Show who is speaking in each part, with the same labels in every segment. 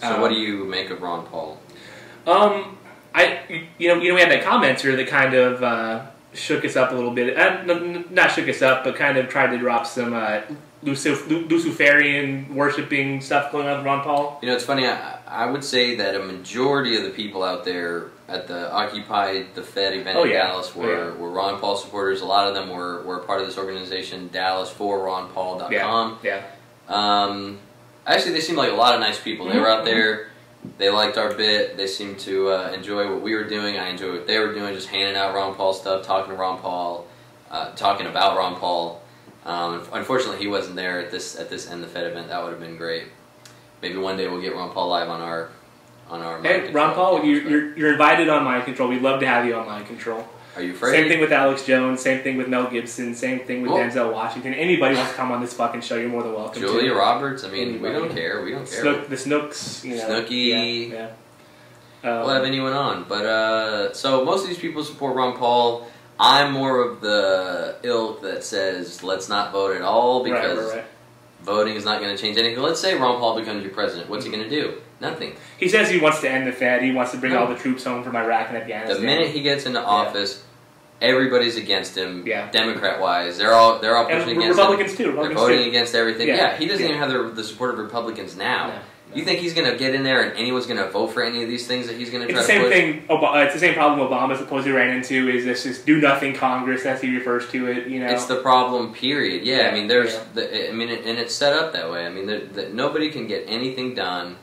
Speaker 1: So what do you make of Ron Paul?
Speaker 2: We had that commenter that kind of shook us up a little bit. Not shook us up, but kind of tried to drop some Luciferian worshipping stuff going on with Ron Paul.
Speaker 1: You know, it's funny. I would say that a majority of the people out there at the Occupy the Fed event in Dallas were Ron Paul supporters. A lot of them were part of this organization, Dallas for RonPaul.com.
Speaker 2: Yeah.
Speaker 1: Actually, they seemed like a lot of nice people. They were out there. They liked our bit. They seemed to enjoy what we were doing. I enjoyed what they were doing, just handing out Ron Paul stuff, talking to Ron Paul, talking about Ron Paul. Unfortunately, he wasn't there at this End the Fed event. That would have been great. Maybe one day we'll get Ron Paul live on our.
Speaker 2: Hey, Ron Paul, you're invited on Mind Control. We'd love to have you on Mind Control.
Speaker 1: Are you afraid?
Speaker 2: Same thing with Alex Jones. Same thing with Mel Gibson. Same thing with Denzel Washington. Anybody wants to come on this fucking show, you're more than welcome.
Speaker 1: Julia Roberts. I mean, we don't care. We don't care.
Speaker 2: The Snooks. You know,
Speaker 1: Snooki.
Speaker 2: Yeah.
Speaker 1: We'll have anyone on, but so most of these people support Ron Paul. I'm more of the ilk that says let's not vote at all because voting is not going to change anything. Let's say Ron Paul becomes your president. What's he going to do? Nothing.
Speaker 2: He says he wants to end the Fed. He wants to bring all the troops home from Iraq and Afghanistan.
Speaker 1: The minute he gets into office, everybody's against him. Democrat-wise, they're all pushing against
Speaker 2: Republicans
Speaker 1: him.
Speaker 2: Too.
Speaker 1: They're voting against everything. Yeah, he doesn't even have the support of Republicans now. No. You think he's going to get in there and anyone's going to vote for any of these things that he's going to try to push?
Speaker 2: It's the same problem Obama supposedly ran into, is this do-nothing Congress, as he refers to it, you know.
Speaker 1: It's the problem, period. Yeah, I mean, and it's set up that way. I mean, that nobody can get anything done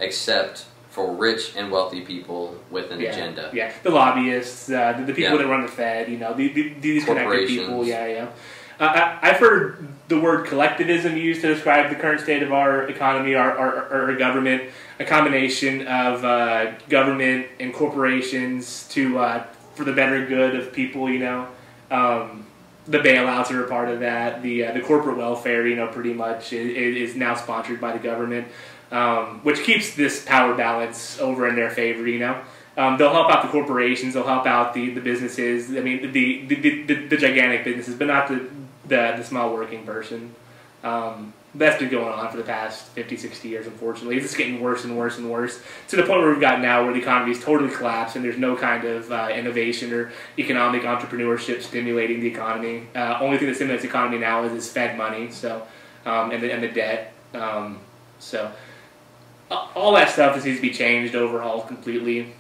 Speaker 1: except for rich and wealthy people with an agenda.
Speaker 2: Yeah, the lobbyists, the people that run the Fed, you know, these connected people, I've heard the word collectivism used to describe the current state of our economy, our government, a combination of government and corporations for the better good of people, you know. The bailouts are a part of that. The corporate welfare, you know, pretty much is now sponsored by the government, which keeps this power balance over in their favor, you know. They'll help out the corporations, they'll help out the businesses, I mean, the gigantic businesses, but not the small working person. That's been going on for the past 50, 60 years, unfortunately. It's just getting worse and worse and worse, to the point where we've got now where the economy is totally collapsed and there's no kind of innovation or economic entrepreneurship stimulating the economy. Only thing that stimulates the economy now is Fed money, so and the debt. So all that stuff just needs to be changed, overhauled completely.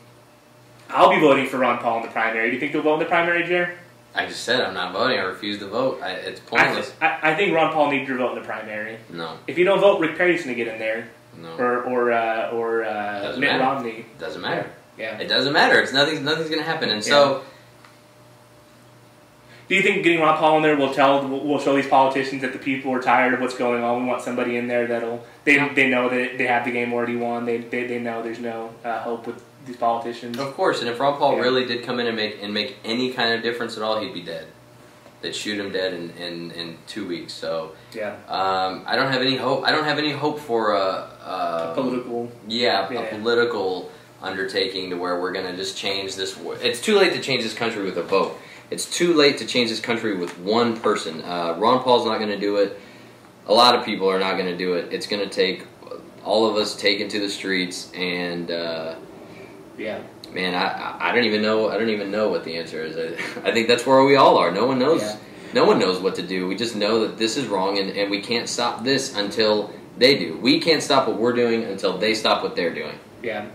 Speaker 2: I'll be voting for Ron Paul in the primary. Do you think he'll vote in the primary, Jer?
Speaker 1: I just said I'm not voting. I refuse to vote. It's pointless.
Speaker 2: I think Ron Paul needs your vote in the primary.
Speaker 1: No.
Speaker 2: If you don't vote, Rick Perry's going to get in there.
Speaker 1: No.
Speaker 2: Or Mitt Romney.
Speaker 1: Doesn't matter.
Speaker 2: Yeah.
Speaker 1: It doesn't matter. Nothing's going to happen. And so...
Speaker 2: Do you think getting Ron Paul in there will show these politicians that the people are tired of what's going on? We want somebody in there that'll... They know that they have the game already won. They know there's no hope with these politicians.
Speaker 1: Of course, and if Ron Paul really did come in and make any kind of difference at all, he'd be dead. They'd shoot him dead in 2 weeks. So I don't have any hope. I don't have any hope for a
Speaker 2: political.
Speaker 1: A political undertaking to where we're going to just change this. It's too late to change this country with a vote. It's too late to change this country with one person. Ron Paul's not going to do it. A lot of people are not going to do it. It's going to take all of us taken to the streets and. Man, I don't even know. I don't even know what the answer is. I think that's where we all are. No one knows. No one knows what to do. We just know that this is wrong, and we can't stop this until they do. We can't stop what we're doing until they stop what they're doing.
Speaker 2: Yeah.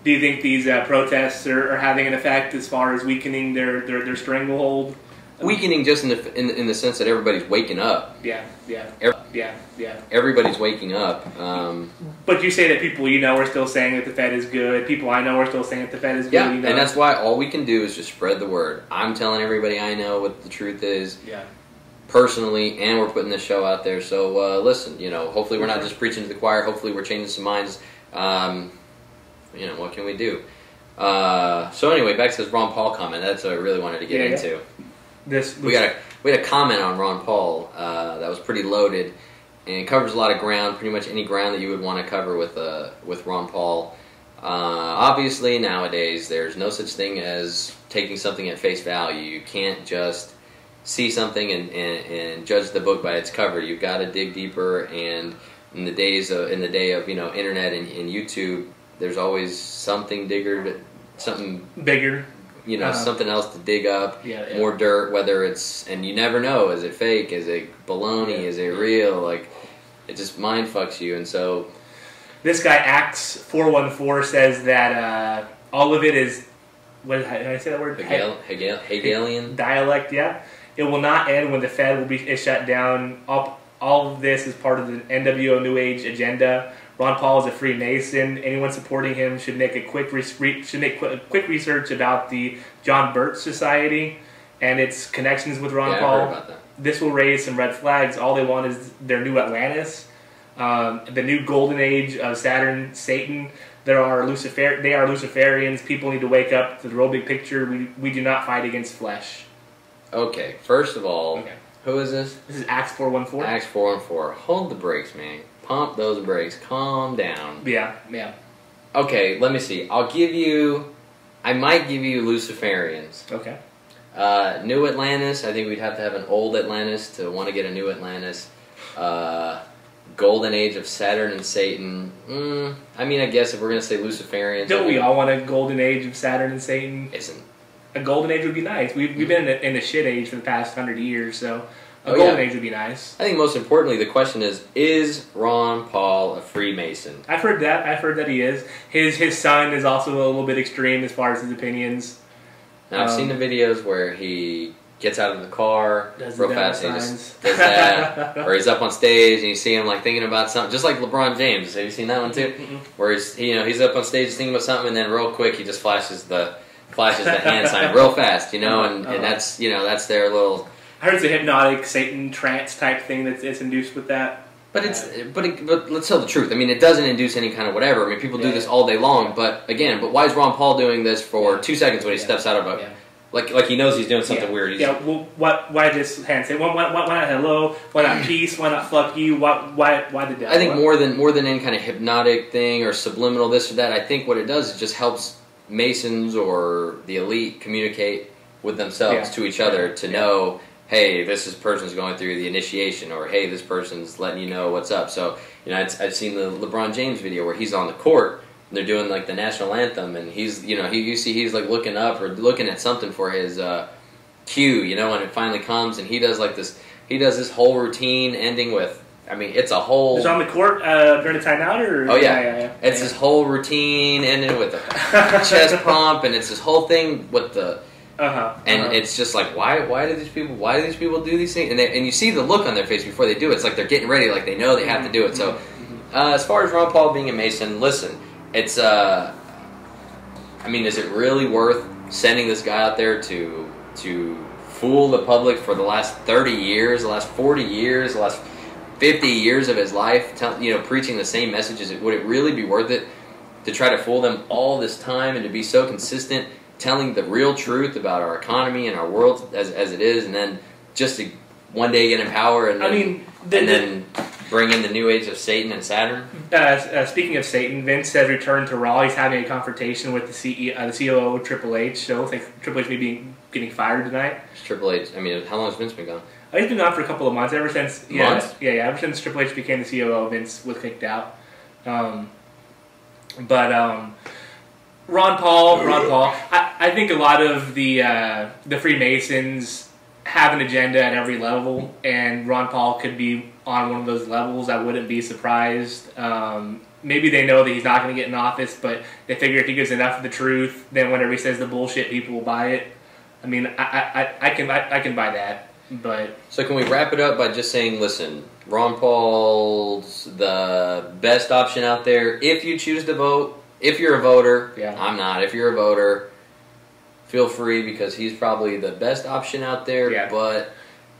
Speaker 2: Do you think these protests are having an effect as far as weakening their stranglehold?
Speaker 1: Weakening just in the sense that everybody's waking up.
Speaker 2: Yeah.
Speaker 1: Everybody's waking up.
Speaker 2: But you say that people you know are still saying that the Fed is good. People I know are still saying that the Fed is good.
Speaker 1: Yeah,
Speaker 2: you know?
Speaker 1: And that's why all we can do is just spread the word. I'm telling everybody I know what the truth is.
Speaker 2: Yeah.
Speaker 1: Personally, and we're putting this show out there. So listen, you know, hopefully we're not just preaching to the choir. Hopefully we're changing some minds. You know, what can we do? So anyway, back to this Ron Paul comment. That's what I really wanted to get into. We had a comment on Ron Paul that was pretty loaded, and it covers a lot of ground, pretty much any ground that you would want to cover with Ron Paul. Obviously, nowadays there's no such thing as taking something at face value. You can't just see something and judge the book by its cover. You've got to dig deeper and in the day of internet and YouTube, there's always something something
Speaker 2: bigger.
Speaker 1: Something else to dig up,
Speaker 2: yeah.
Speaker 1: More dirt, whether it's, and you never know, is it fake, is it baloney, is it real, like, it just mind fucks you, and so...
Speaker 2: This guy, Axe414, says that all of it is, did I say that word?
Speaker 1: Hegelian?
Speaker 2: Dialect, yeah. It will not end when the Fed is shut down. All of this is part of the NWO New Age agenda. Ron Paul is a Freemason. Anyone supporting him should make quick research about the John Birch Society and its connections with Ron Paul.
Speaker 1: I heard about that.
Speaker 2: This will raise some red flags. All they want is their new Atlantis, the new golden age of Saturn, Satan. They are Luciferians. People need to wake up to the real big picture. We do not fight against flesh.
Speaker 1: Okay, first of all, Who is this?
Speaker 2: This is Axe414.
Speaker 1: Axe414. Hold the brakes, man. Pump those brakes. Calm down.
Speaker 2: Yeah.
Speaker 1: Okay, let me see. I might give you Luciferians.
Speaker 2: Okay.
Speaker 1: New Atlantis, I think we'd have to have an old Atlantis to want to get a new Atlantis. Golden Age of Saturn and Satan. I guess if we're going to say Luciferians...
Speaker 2: Don't we all want a golden age of Saturn and Satan?
Speaker 1: Isn't.
Speaker 2: A golden age would be nice. We've been in the shit age for the past 100 years, so... A golden age would be nice.
Speaker 1: I think most importantly, the question is Ron Paul a Freemason?
Speaker 2: I've heard that he is. His son is also a little bit extreme as far as his opinions.
Speaker 1: Now, I've seen the videos where he gets out of the car real fast and he just does that. Or he's up on stage and you see him like thinking about something, just like LeBron James. Have you seen that one too? Where he's up on stage thinking about something and then real quick he just flashes the hand sign real fast, and that's their little...
Speaker 2: I heard it's a hypnotic Satan trance type thing that's induced with that.
Speaker 1: But but let's tell the truth. It doesn't induce any kind of whatever. People do this all day long. But why is Ron Paul doing this for 2 seconds when he steps out of a like he knows he's doing something weird?
Speaker 2: Well, why just hand say? Why not hello? Why not peace? Why not fuck you? Why the devil?
Speaker 1: I think more than any kind of hypnotic thing or subliminal this or that. I think what it does is just helps Masons or the elite communicate with themselves to each other to know. Hey, this person's going through the initiation, or hey, this person's letting you know what's up. So, I've seen the LeBron James video where he's on the court, and they're doing like the national anthem, and he's, he's like looking up or looking at something for his cue, and it finally comes, and he does this whole routine ending with, it's a whole...
Speaker 2: Is on the court during a timeout, or...
Speaker 1: Oh, yeah. It's this whole routine ending with a chest pump, and it's this whole thing with the... it's just like, why do these people do these things? And you see the look on their face before they do it. It's like they're getting ready, like they know they have to do it. So, as far as Ron Paul being a Mason, listen, it's is it really worth sending this guy out there to fool the public for the last 30 years, the last 40 years, the last 50 years of his life, preaching the same messages? Would it really be worth it to try to fool them all this time and to be so consistent, telling the real truth about our economy and our world as it is, and then just to one day get in power and then bring in the new age of Satan and Saturn?
Speaker 2: Speaking of Satan, Vince has returned to Raw. He's having a confrontation with the COO Triple H. So I think Triple H may be getting fired tonight.
Speaker 1: Triple H. How long has Vince been gone?
Speaker 2: He's been gone for a couple of months. Ever since ever since Triple H became the COO, Vince was kicked out. Ron Paul. I think a lot of the Freemasons have an agenda at every level, and Ron Paul could be on one of those levels. I wouldn't be surprised. Maybe they know that he's not going to get in office, but they figure if he gives enough of the truth, then whenever he says the bullshit, people will buy it. I can buy that. But
Speaker 1: so can we wrap it up by just saying, listen, Ron Paul's the best option out there if you choose to vote. If you're a voter, I'm not. If you're a voter, feel free, because he's probably the best option out there.
Speaker 2: Yeah.
Speaker 1: But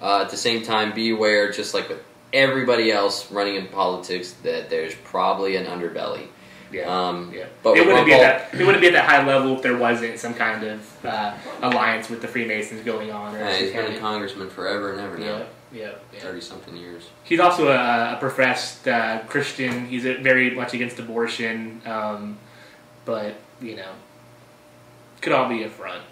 Speaker 1: at the same time, be aware, just like with everybody else running in politics, that there's probably an underbelly. But
Speaker 2: it wouldn't be at that high level if there wasn't some kind of alliance with the Freemasons going on.
Speaker 1: He's been a congressman forever and ever now. 30-something years.
Speaker 2: He's also a professed Christian. He's very much against abortion. But, could all be a front.